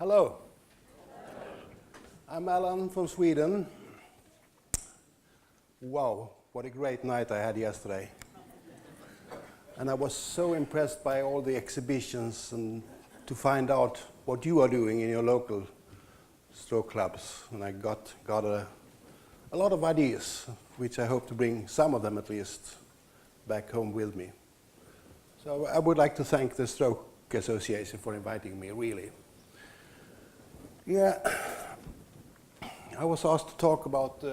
Hello. I'm Allan from Sweden. Wow, what a great night I had yesterday. And I was so impressed by all the exhibitions and to find out what you are doing in your local stroke clubs. And I got a lot of ideas, which I hope to bring some of them at least back home with me. So I would like to thank the Stroke Association for inviting me, really. Yeah, I was asked to talk about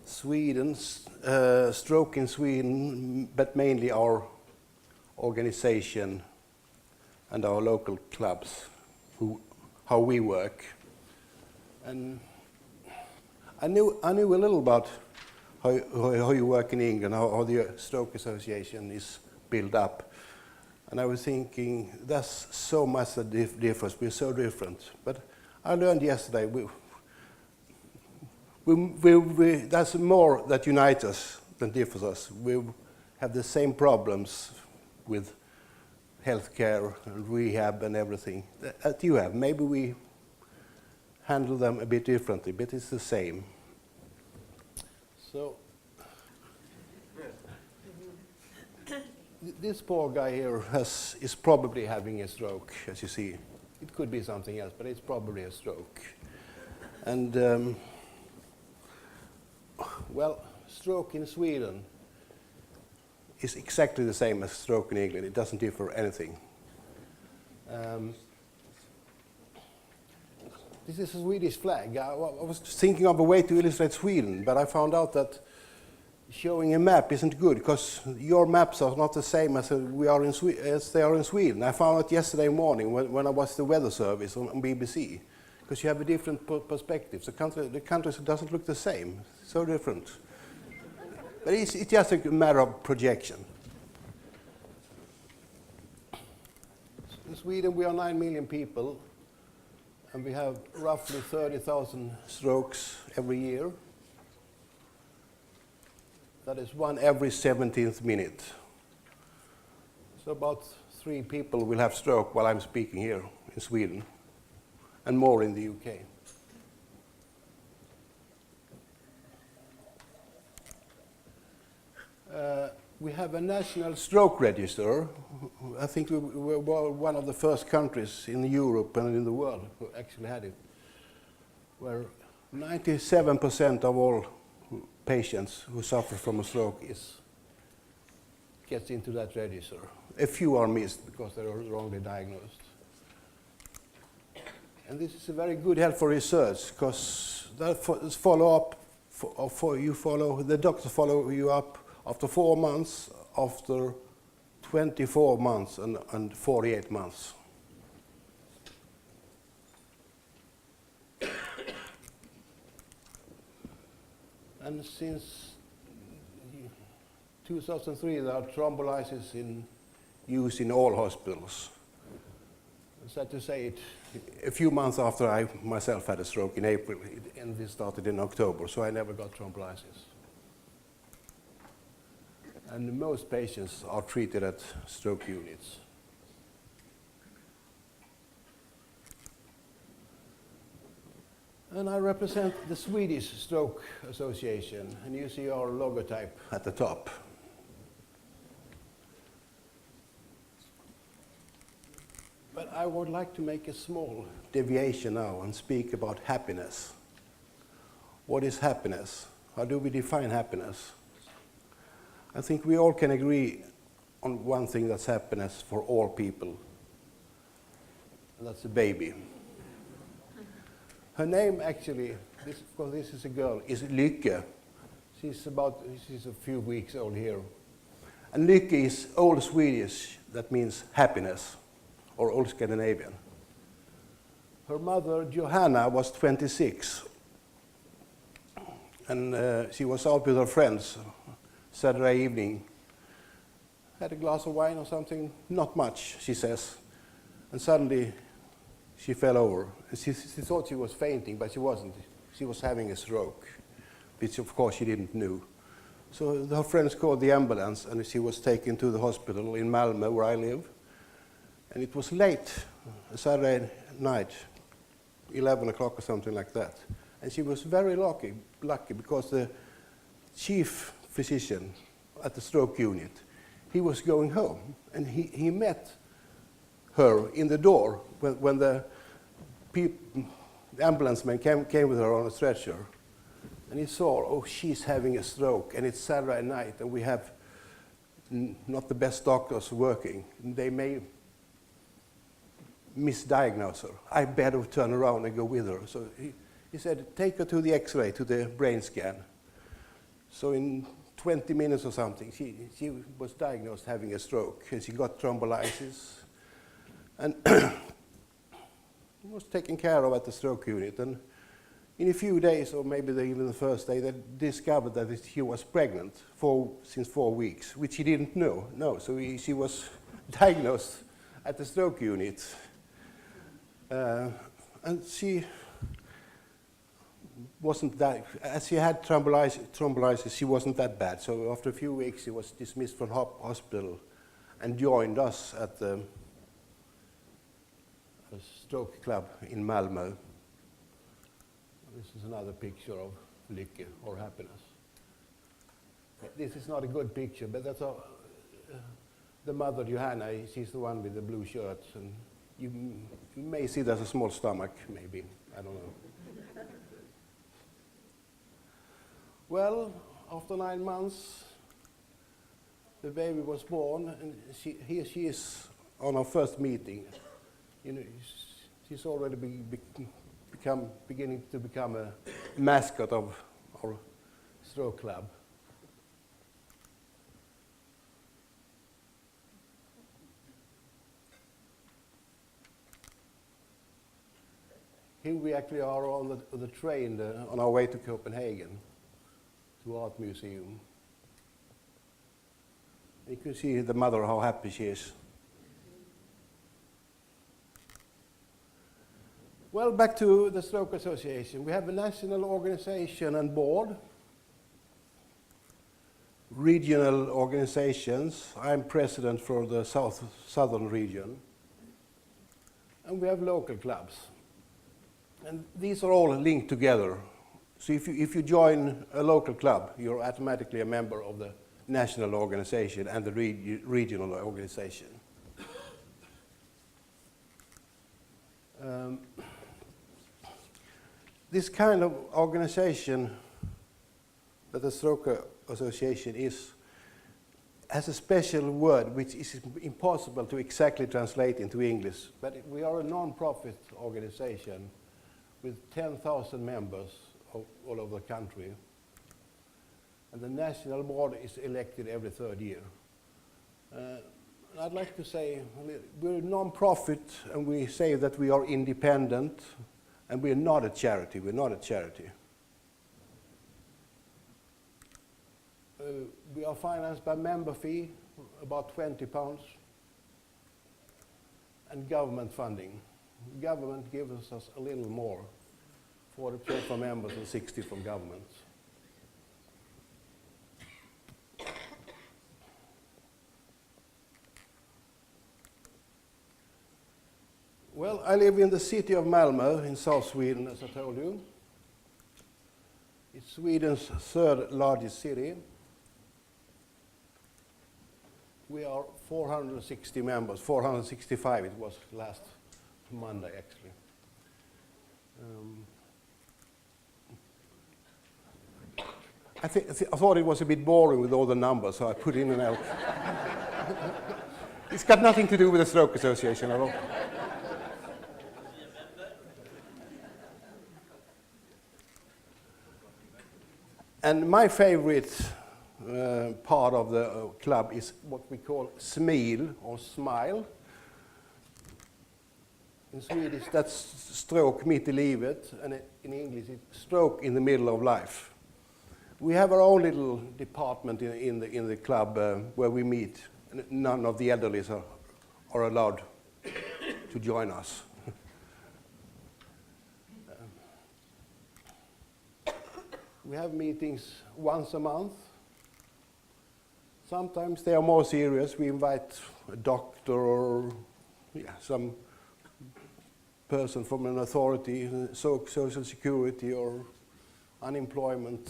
Sweden's stroke in Sweden, but mainly our organization and our local clubs, how we work. And I knew a little about how you work in England, how the Stroke Association is built up. And I was thinking, that's so much a difference. We're so different. But I learned yesterday, that's more that unites us than differs us. We have the same problems with healthcare and rehab and everything that you have. Maybe we handle them a bit differently, but it's the same. So this poor guy here is probably having a stroke, as you see. It could be something else, but it's probably a stroke. And well, stroke in Sweden is exactly the same as stroke in England. It doesn't differ anything. This is a Swedish flag. I was thinking of a way to illustrate Sweden, but I found out that showing a map isn't good because your maps are not the same as they are in Sweden. I found out yesterday morning when I watched the weather service on BBC, because you have a different perspective. The countries doesn't look the same, so different. But it's just a matter of projection. In Sweden we are 9 million people, and we have roughly 30,000 strokes every year. That is one every 17th minute. So about 3 people will have stroke while I'm speaking here in Sweden, and more in the UK. We have a national stroke register. I think we were one of the first countries in Europe and in the world who actually had it, where 97% of all patients who suffer from a stroke gets into that register. A few are missed because they are wrongly diagnosed. And this is a very good help for research, because that follow-up, the doctors follow you up after 4 months, after 24 months and 48 months. And since 2003, there are thrombolysis in use in all hospitals. Sad to say it, a few months after I myself had a stroke in April, and this started in October, so I never got thrombolysis. And most patients are treated at stroke units. And I represent the Swedish Stroke Association, and you see our logotype at the top. But I would like to make a small deviation now and speak about happiness. What is happiness? How do we define happiness? I think we all can agree on one thing that's happiness for all people, and that's a baby. Her name actually, because this is a girl, is Lykke. She's a few weeks old here. And Lykke is Old Swedish, that means happiness, or Old Scandinavian. Her mother, Johanna, was 26. And she was out with her friends Saturday evening. Had a glass of wine or something, not much, she says. And suddenly, she fell over. She thought she was fainting, but she wasn't. She was having a stroke, which of course she didn't know. So her friends called the ambulance, and she was taken to the hospital in Malmö, where I live. And it was late a Saturday night, 11 o'clock or something like that. And she was very lucky because the chief physician at the stroke unit, he was going home, and he met her in the door when the ambulance man came with her on a stretcher. And he saw, oh, she's having a stroke, and it's Saturday night, and we have not the best doctors working. They may misdiagnose her. I better turn around and go with her. So he said, take her to the X-ray, to the brain scan. So in 20 minutes or something, she was diagnosed having a stroke, and she got thrombolysis, and was taken care of at the stroke unit. And in a few days, or maybe even the first day, they discovered that she was pregnant since 4 weeks, which she didn't know. No, so she was diagnosed at the stroke unit. And she wasn't that, as she had thrombolysis, she wasn't that bad. So after a few weeks, she was dismissed from hospital and joined us at the stroke club in Malmö. This is another picture of lycka, or happiness. This is not a good picture, but that's the mother, Johanna. She's the one with the blue shirts, and you may see there's a small stomach, maybe. I don't know. Well, after 9 months, the baby was born, and here she is on our first meeting. You know, she's already beginning to become a mascot of our stroke club. Here we actually are on the train on our way to Copenhagen, to Art Museum. You can see the mother, how happy she is. Well, back to the Stroke Association. We have a national organization and board, regional organizations. I'm president for the southern region. And we have local clubs. And these are all linked together. So if you join a local club, you're automatically a member of the national organization and the regional organization. This kind of organization that the Stroke Association is has a special word which is impossible to exactly translate into English, but we are a non-profit organization with 10,000 members all over the country. And the national board is elected every third year. I'd like to say we're a non-profit, and we say that we are independent, and we're not a charity. We're not a charity. We are financed by member fee, about £20, and government funding. Government gives us a little more, 40% from members and 60% from government. Well, I live in the city of Malmö in South Sweden, as I told you. It's Sweden's third largest city. We are 460 members, 465 it was last Monday actually. I thought it was a bit boring with all the numbers, so I put in and out. It's got nothing to do with the Stroke Association at all. And my favorite part of the club is what we call smil, or smile. In Swedish, that's stroke mitt i livet, and in English, it's stroke in the middle of life. We have our own little department in the club where we meet. None of the elderly are allowed to join us. We have meetings once a month. Sometimes they are more serious. We invite a doctor or some person from an authority, social security or unemployment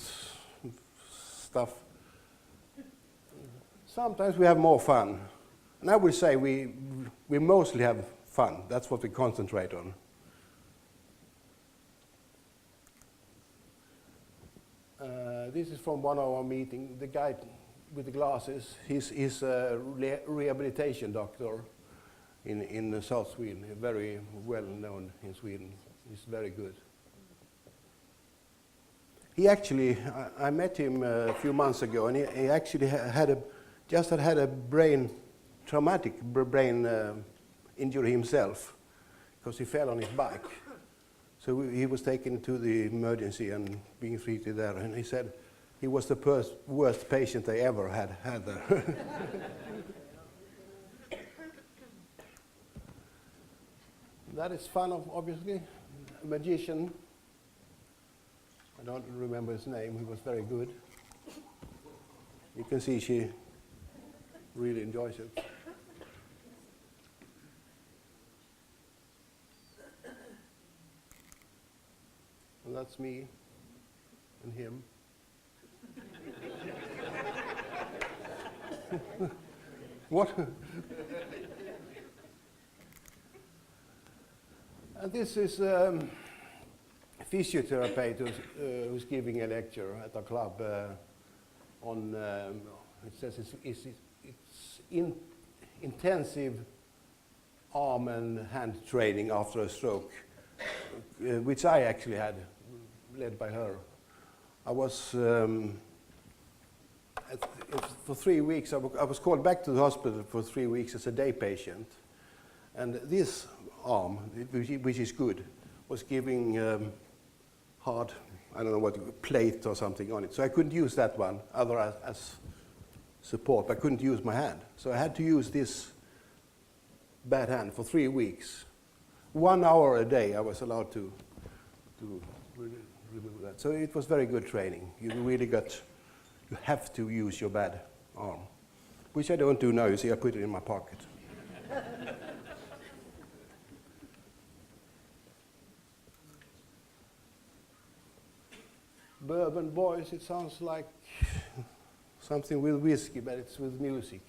stuff. Sometimes we have more fun. And I would say we mostly have fun. That's what we concentrate on. This is from one of our meetings. The guy with the glasses, he's a rehabilitation doctor in South Sweden. Very well known in Sweden. He's very good. He actually, I met him a few months ago, and he actually had a traumatic brain injury himself, because he fell on his bike. So he was taken to the emergency and being treated there, and he said he was the worst patient they ever had there. That is fun, obviously. A magician. I don't remember his name. He was very good. You can see she really enjoys it. And that's me and him. What? And this is a physiotherapist who's giving a lecture at a club on, it says it's intensive arm and hand training after a stroke, which I actually had, led by her. I was, for 3 weeks, I was called back to the hospital for 3 weeks as a day patient. And this arm, which is good, was giving hard, I don't know what, plate or something on it. So I couldn't use that one, other as support, but I couldn't use my hand. So I had to use this bad hand for 3 weeks. 1 hour a day I was allowed to remove that. So it was very good training. You have to use your bad arm, which I don't do now. You see, I put it in my pocket. Bourbon Boys, it sounds like something with whiskey, but it's with music.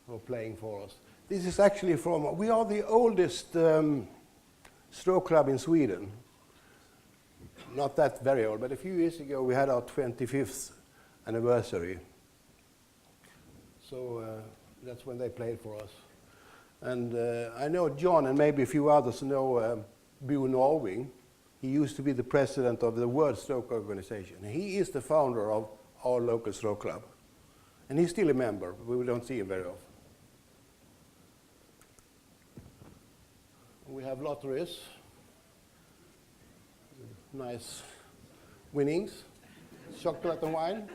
Or playing for us. This is actually from, we are the oldest stroke club in Sweden. Not that very old, but a few years ago we had our 25th anniversary. So that's when they played for us. And I know John and maybe a few others know Bo Norwing. He used to be the president of the World Stroke Organization. He is the founder of our local stroke club. And he's still a member, but we don't see him very often. We have lotteries. Nice winnings. Chocolate and wine.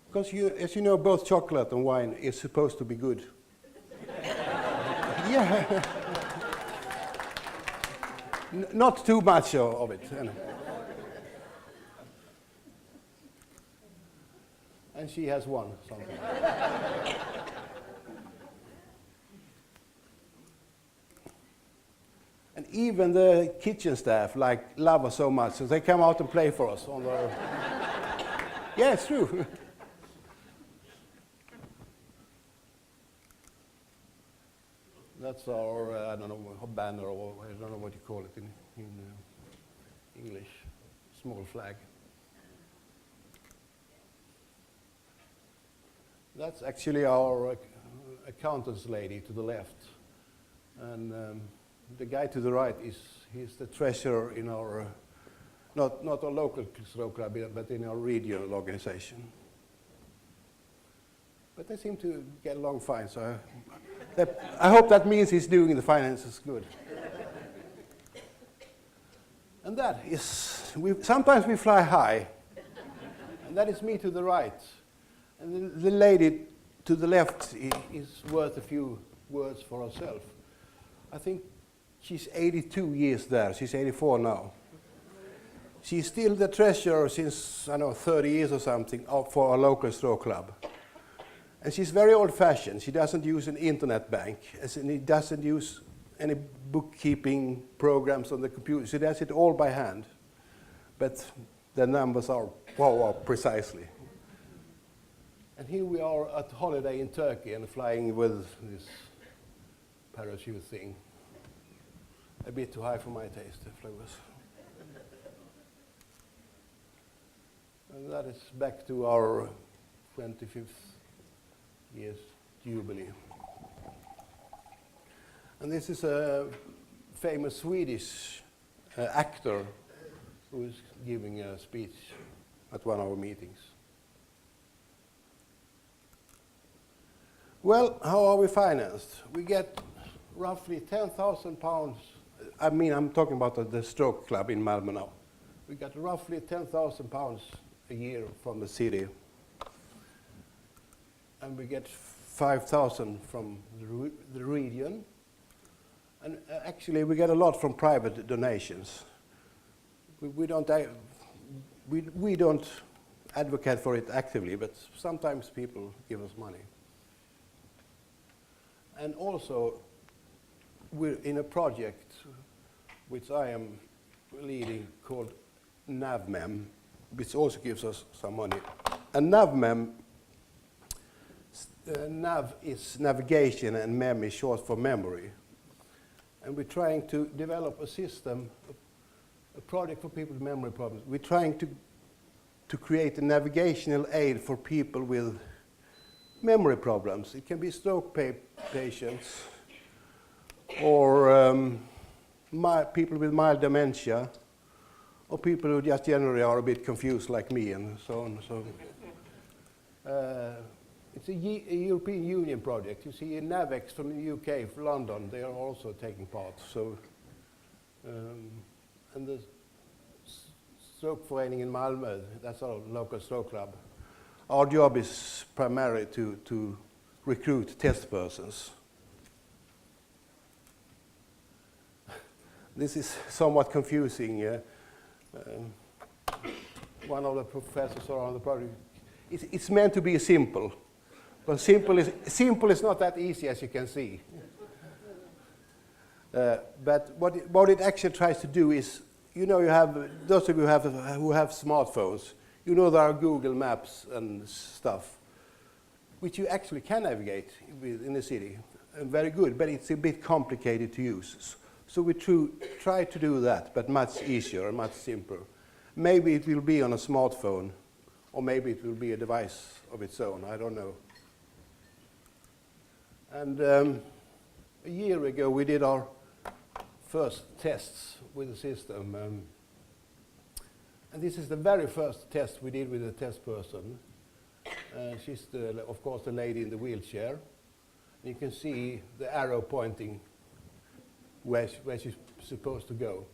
Because as you know, both chocolate and wine is supposed to be good. Yeah. Not too much of it. And she has won something. And even the kitchen staff love us so much, so they come out and play for us on their. Yeah, it's true. That's our, I don't know, banner, or I don't know what you call it in English, small flag. That's actually our accountant's lady to the left. And the guy to the right he's the treasurer in our, not our local stroke club, but in our regional organization. But they seem to get along fine, so I hope that means he's doing the finances good. And that is, sometimes we fly high, and that is me to the right. And the lady to the left is worth a few words for herself. I think she's 82 years there. She's 84 now. She's still the treasurer since, I don't know, 30 years or something for our local stroke club. And she's very old-fashioned. She doesn't use an internet bank. She doesn't use any bookkeeping programs on the computer. She does it all by hand. But the numbers are precisely. And here we are at holiday in Turkey and flying with this parachute thing. A bit too high for my taste, the flowers. And that is back to our 25th years jubilee. And this is a famous Swedish actor who is giving a speech at one of our meetings. Well, how are we financed? We get roughly £10,000. I mean, I'm talking about the stroke club in Malmö now. We got roughly £10,000 a year from the city. And we get 5,000 from the region. And actually, we get a lot from private donations. We don't advocate for it actively, but sometimes people give us money. And also, we're in a project which I am leading called NavMem, which also gives us some money. And NavMem, Nav is navigation and Mem is short for memory. And we're trying to develop a system, a project for people with memory problems. We're trying to create a navigational aid for people with memory problems. It can be stroke patients or people with mild dementia or people who just generally are a bit confused like me and so on. So, it's a European Union project. You see NAVEX from the UK, from London, they are also taking part. So, and the stroke Förening in Malmö, that's our local stroke club. Our job is primarily to recruit test persons. This is somewhat confusing. One of the professors around the project, it's meant to be simple, but simple is not that easy, as you can see. But what it actually tries to do is, you know, you have those of you who have smartphones. You know there are Google Maps and stuff, which you actually can navigate with in the city, and very good, but it's a bit complicated to use. So we try to do that, but much easier and much simpler. Maybe it will be on a smartphone, or maybe it will be a device of its own, I don't know. And a year ago we did our first tests with the system. And this is the very first test we did with a test person. She's, of course, the lady in the wheelchair. You can see the arrow pointing where she's supposed to go.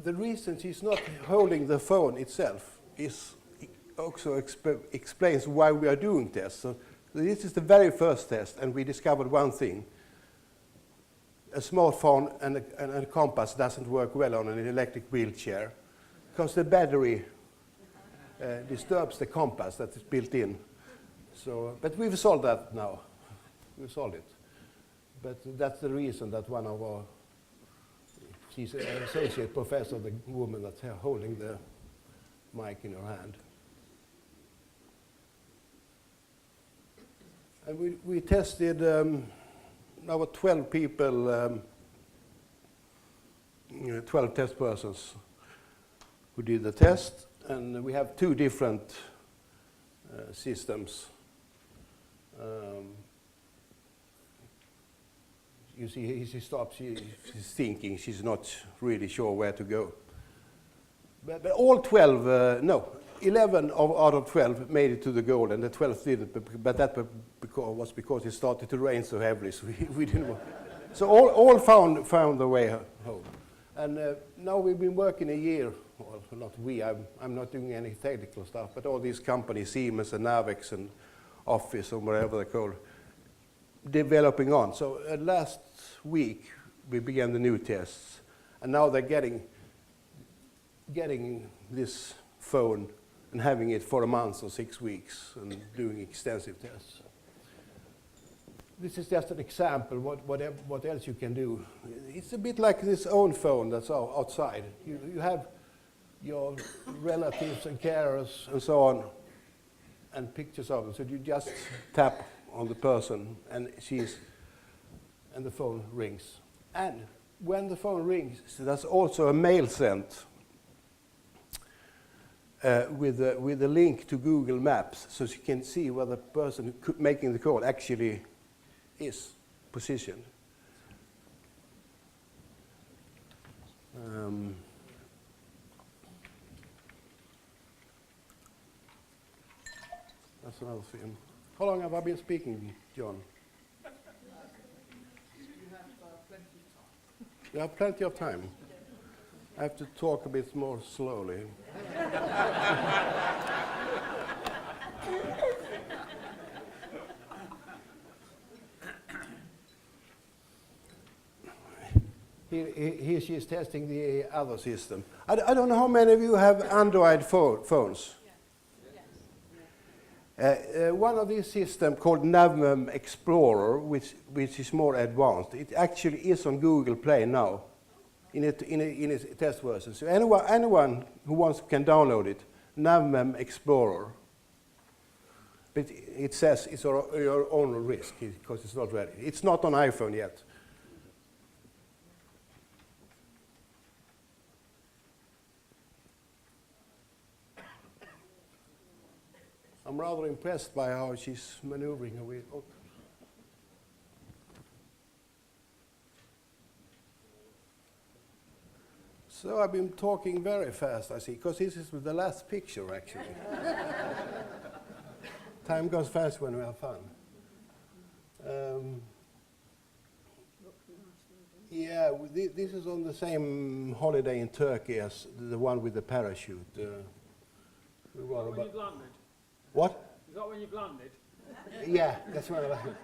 The reason she's not holding the phone itself is also explains why we are doing tests. So this is the very first test, and we discovered one thing. A smartphone and a compass doesn't work well on an electric wheelchair because the battery disturbs the compass that is built in. So, but we've solved that now. We've solved it. But that's the reason that one of our, she's an associate professor, the woman that's holding the mic in her hand. And we tested our 12 people, 12 test persons who did the test, and we have two different systems. You see, she stops, she's thinking, she's not really sure where to go. But all 12, 11 out of 12 made it to the goal, and the 12th didn't, but that was because it started to rain so heavily, so we didn't want. So all found the way home. And now we've been working a year, well, not we, I'm not doing any technical stuff, but all these companies, Siemens and Navex and Office or whatever they're called, developing on. So last week we began the new tests, and now they're getting this phone and having it for a month or 6 weeks and doing extensive tests. This is just an example. What else you can do? It's a bit like this own phone that's outside. You have your relatives and carers and so on, and pictures of them. So you just tap on the person, and the phone rings. And when the phone rings, so there's also a mail sent with a link to Google Maps, so you can see where the person making the call actually is positioned. That's another thing. How long have I been speaking, John? You have plenty of time. I have to talk a bit more slowly. Here she is testing the other system. I don't know how many of you have Android phones. One of these systems called Navmem Explorer, which is more advanced. It actually is on Google Play now, in its test version. So anyone who wants can download it. Navmem Explorer. But it says it's your own risk because it's not ready. It's not on iPhone yet. I'm rather impressed by how she's maneuvering her way. Oh. So I've been talking very fast, I see, because this is the last picture, actually. Time goes fast when we have fun. Yeah, this is on the same holiday in Turkey as the one with the parachute. When you've landed? What? Is that when you've landed? Yeah, that's when I landed.